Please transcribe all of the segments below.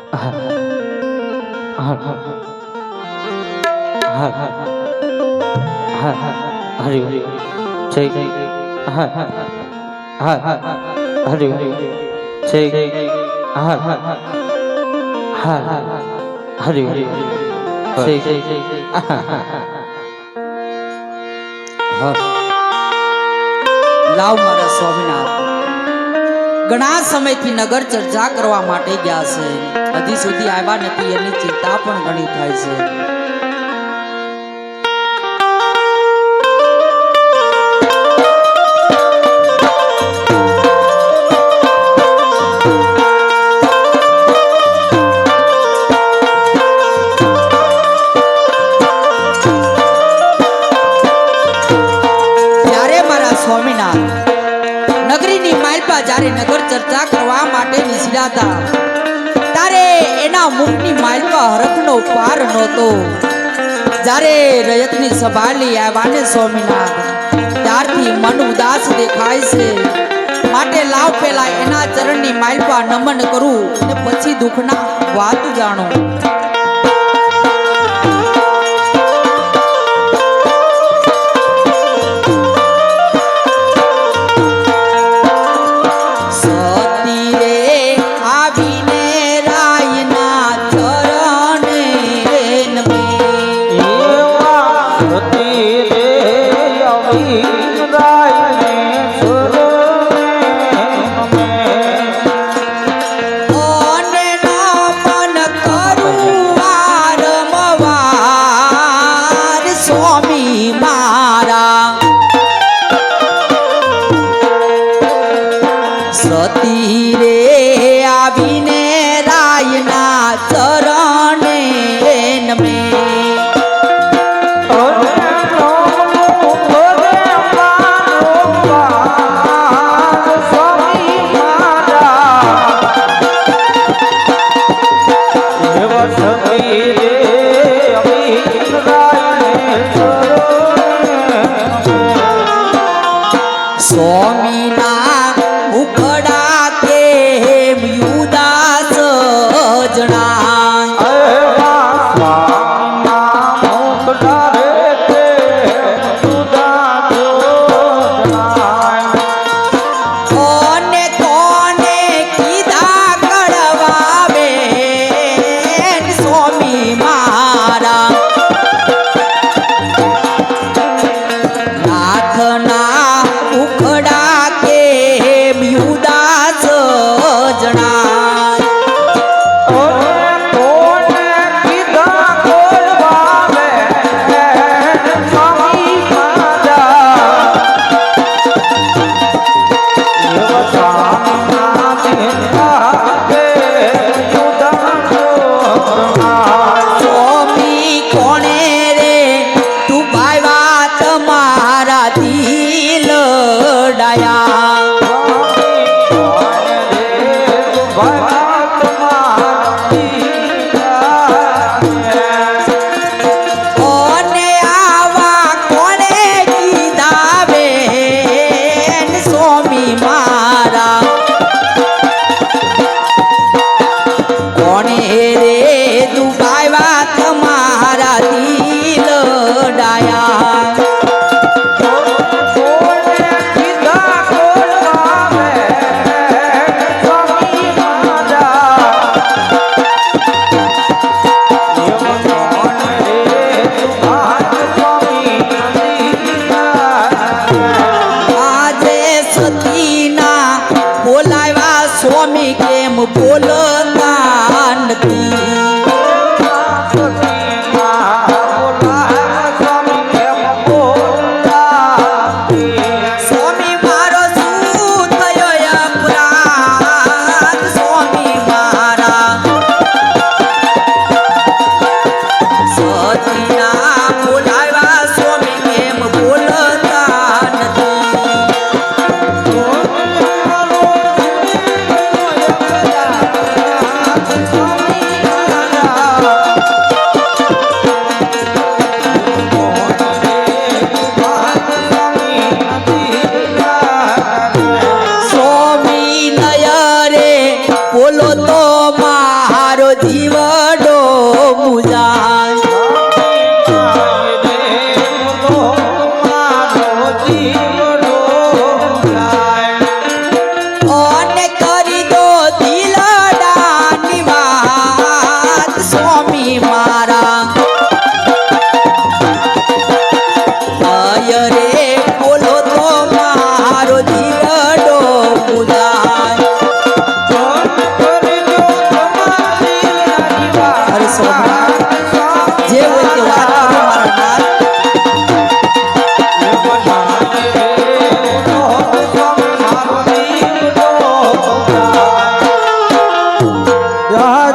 હરિ જય હરિ જય હરિ લાવ મારા સ્વામિનાથ ઘણા સમયથી નગર ચર્ચા કરવા માટે ગયા છે, હજી સુધી આવ્યા નથી એની ચિંતા પણ ઘણી થાય છે. જ્યારે નગર ચર્ચા કરવા માટે નીકળ્યા હતા ત્યારે એના મુખની માલપા હરખનો પાર નહોતો. જ્યારે રયતની સંભાળી આવ્યા ને સ્વામિનાથ ત્યારથી મન ઉદાસ દેખાય છે, માટે લાવ પેલા એના ચરણની માલપા નમન કરું અને પછી દુઃખના વાત જાણો. સતી રે આવીને રાયના ચરણે નમે. સ્વામીના ઉખડા કે યુદાસ જણા કોને કોને કીધા કડવાવે સ્વામી મારા નાથના ઉખડા કે યુદાસ જણા સ્વામી કેમ બોલતા નથી.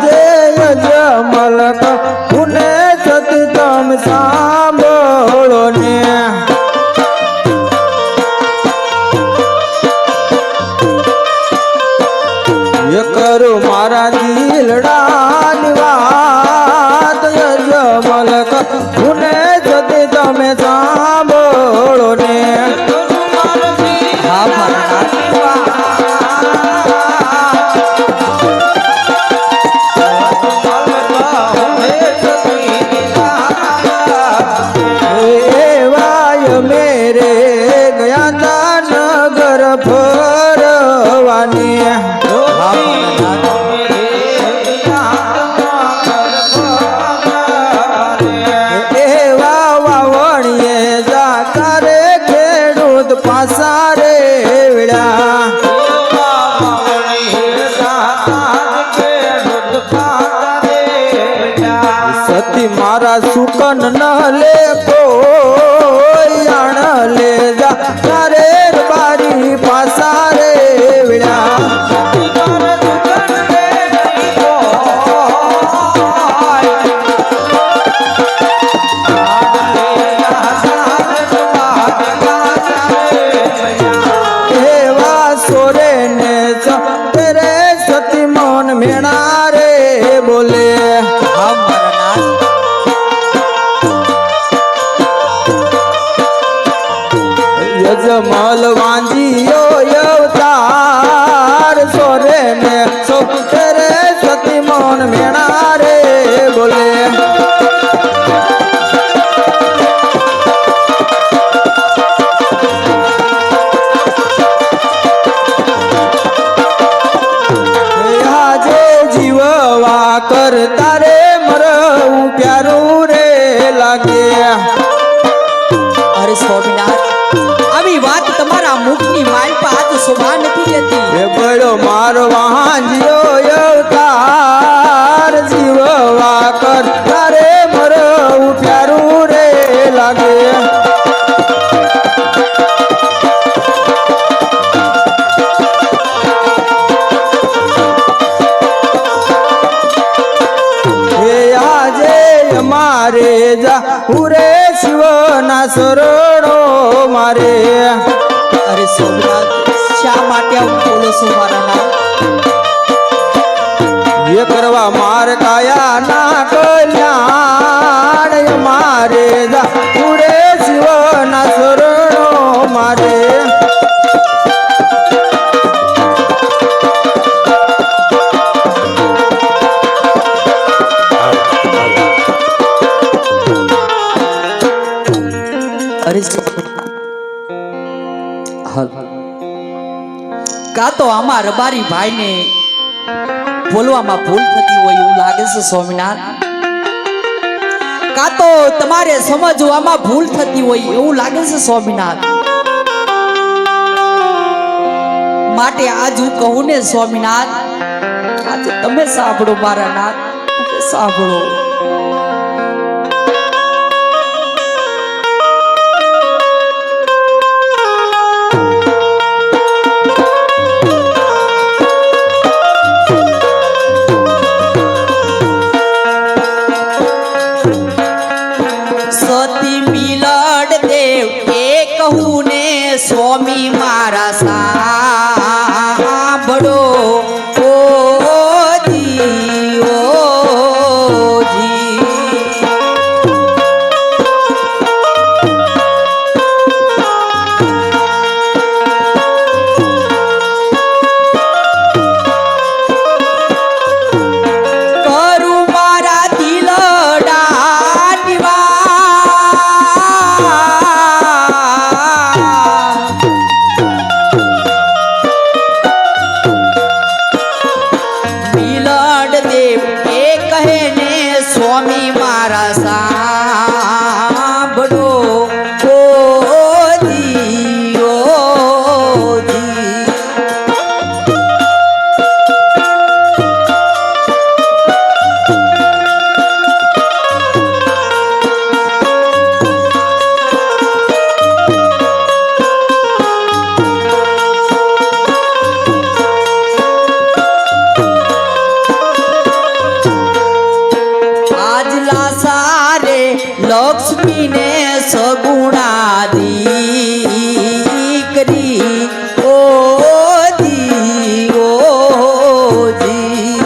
આજે યજમલ પુને સતી તમે સાંભળો ને એ કરું મારા દિલડાની વાત યજમલ પુને સતી તમે સાંભળો ને હા મારા એવાય મેરે ગયા તા નગર ફરવાની એવા વાવણીએ જાતા રે ખેડૂત પાસા રે વેળા સતી મારા સુકન ન લે કોઈ આણ લે જા તારે બારી પાસા રે વેળા એવા સોરે ને તેરે સતી મોન મેણા રે બોલે હા મારા યજમલ વાંજીયો અવતાર સોરે ને સોરે સતી મોન મેણા રે બોલે આજે જીવવા કરતા રે મરવું પ્યારું રે લાગે અરે સ્વામિનાથ આવી વાત તમારા મુખની માલપા આજ શોભા નથી લેતી એ બળો મારો વાંજ્યો અવતાર જીવવા કરતા રે મરવું પ્યારું રે લાગે એ આજે અમારે જા ઉરે શિવના શરણો મારે અરે સોમનાથ શા માટે આવું બોલો છો મારા નાથ એ કરવા માર કાયા ના કલ્યાણ અમારે જા ઉરે શિવના શરણો મારે અરે કા તો આમાં રબારી ભાઈને બોલવામાં ભૂલ થતી હોય એવું લાગે છે સ્વામિનાથ કા તો તમારે સમજવામાં ભૂલ થતી હોય એવું લાગે છે સ્વામિનાથ માટે આજ હું કહું ને સ્વામિનાથ આજે તમે સાંભળો મારા નાથ તમે સાંભળો સતી મિલડ દેવ એ કહું ને સ્વામી મારા સાંભળો ઓજી ઓજી સગુણા દીકરી ઓ જી ઓ જી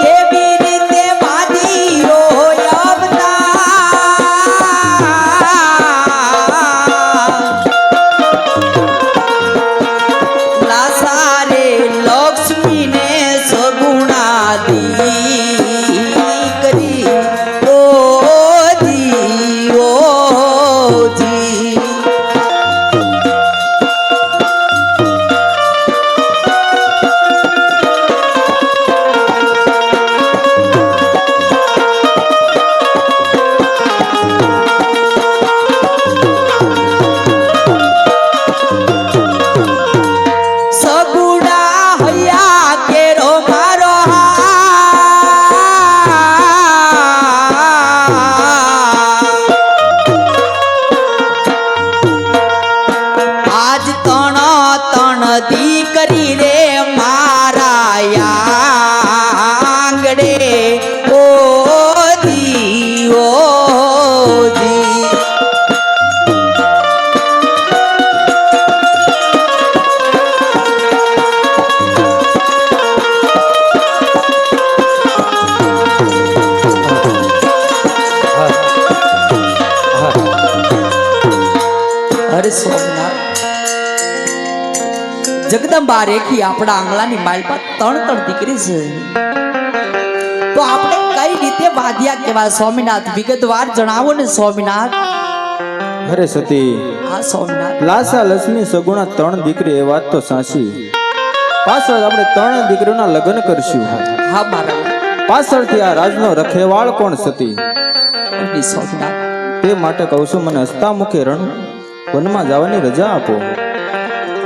કેવી રીતે વાદીઓ લાસારે લક્ષ્મીને સગુણા દીકરી ઓ જી ઓ જી સગુણા હૈયા કેરો મારો આજ તણ તણ દીકરી રે મારા આંગડે ઓ જી ઓ જી અરે સોમનાથ જગદંબા રેખી આપણા આંગણાની માલપા ત્રણ ત્રણ દીકરી છે તો આપણે કઈ રીતે વાદ્યા કેવા સ્વામિનાથ વિગતવાર જણાવો ને સ્વામિનાથ અરે સતી હા સ્વામિનાથ લાસા લક્ષ્મી સગુણા ત્રણ દીકરી એ વાત તો સાચી. પાછળ આપણે ત્રણ દીકરીઓના લગ્ન કરશું. હા મારા પાછળથી આ રાજનો રખેવાળ કોણ સતી? સ્વામિનાથ તે માટે કહું છું મને હસ્તામુખે રણ વનમાં જવાની રજા આપો.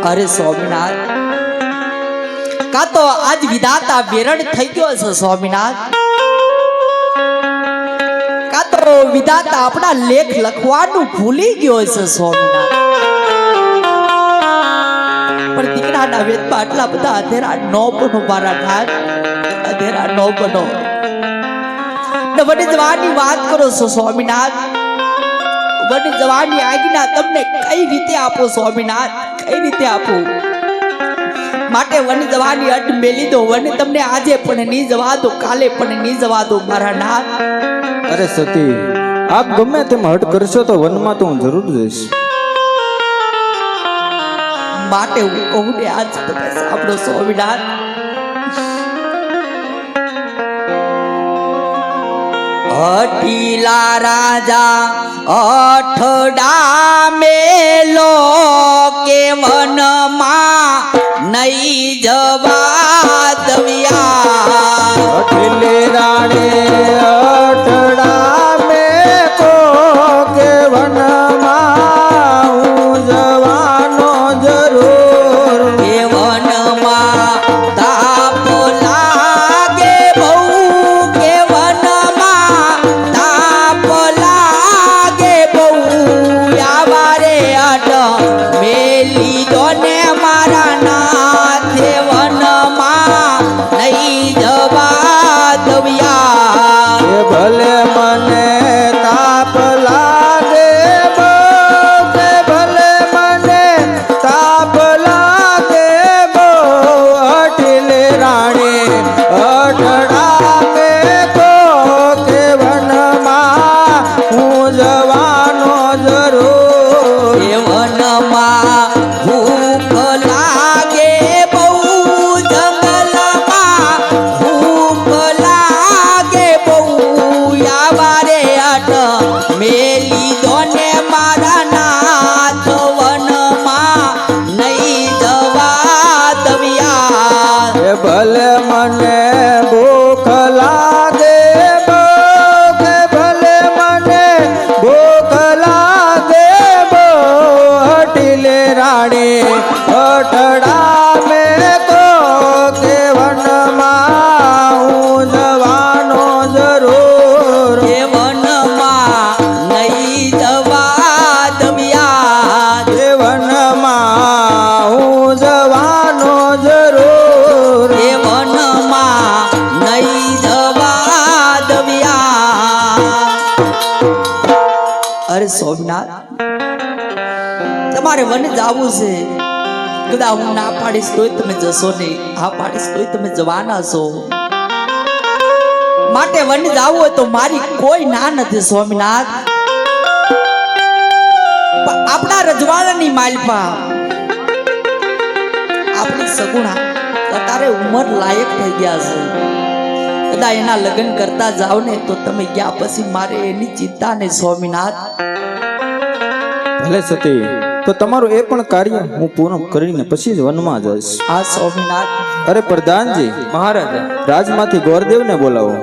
અરે સ્વામિનાથ કા તો આજ વિધાતા વેરણ થઈ ગયો છે સ્વામિનાથ કા તો વિધાતા આપણા લેખ લખવાનું ભૂલી ગયો છે સ્વામિનાથ પણ દીકરાના વેદમાં આટલા બધા અધેરા નો બનો મારા નાથ અધેરા નો બનો ને વડી જવાની વાત કરો છો સ્વામિનાથ વડી જવાની આજ્ઞા તમને કઈ રીતે આપો સ્વામિનાથ કઈ રીતે આપો માટે વની જવાની અડ મેલી દો વને તમને આજે પણ નહીં જવા દો કાલે પણ નહીં જવા દો મારા નાથ. અરે સતી આપ ગમે તેમ હટ કરશો તો વનમાં તો હું જરૂર જઈશ. માટે હું કહું ને આજ તમે સાંભળો સ્વામિનાથ અઠીલા રાજા અઠડા મેલો કે વનમાં નહીં જવા દવ્યા અઠલે રાણે અઠડા મે કો કે વનમાં હું જવાનો જરૂર. કે વનમાં તાપ લાગે બહુ કે વનમાં તાપ લાગે બહુ આવારે અટ મેલી દોને મારા નાથે વનમાં નહીં જવા દવ્યા. એ ભલે મને તાપ લાગે બહુ કે ભલે મને તાપ લાગે બહુ અઠલે રાણે અઠડા મે કો કે વનમાં હું જવાનો જરૂર. એ વનમાં ભૂખ લાગે બહુ જંગલમાં ભૂખ લાગે બહુ આવારે અટ મેલી દોને મારા નાથ વનમાં નહીં જવા દવ્યા. એ ભલે મને ભૂખ લાગે બહુ કે ભલે મને ભૂખ લાગે બહુ અઠલે અરે સોમનાથ તમારે વન જાવું છે કદાચ હું ના પાડીશ તોય તમે જશો નહીં, હા પાડીશ તોય તમે જવાના છો. માટે વન જાવું હોય તો મારી કોઈ ના નથી સ્વામિનાથ. પણ આપણા રજવાડાની માલપા આપણી સગુણા અત્યારે ઉંમર લાયક થઈ ગયા છે. કદાચ એના લગ્ન કરતા જાવ ને તો તમે ગયા પછી મારે એની ચિંતા નહીં સ્વામિનાથ. ભલે સતી, તો તમારું એ પણ કાર્ય હું પૂર્ણ કરીને પછી જ વનમાં જઈશ. આ સ્વામિનાથ. અરે પ્રધાનજી, મહારાજા રાજમાંથી ગોરદેવને બોલાવો.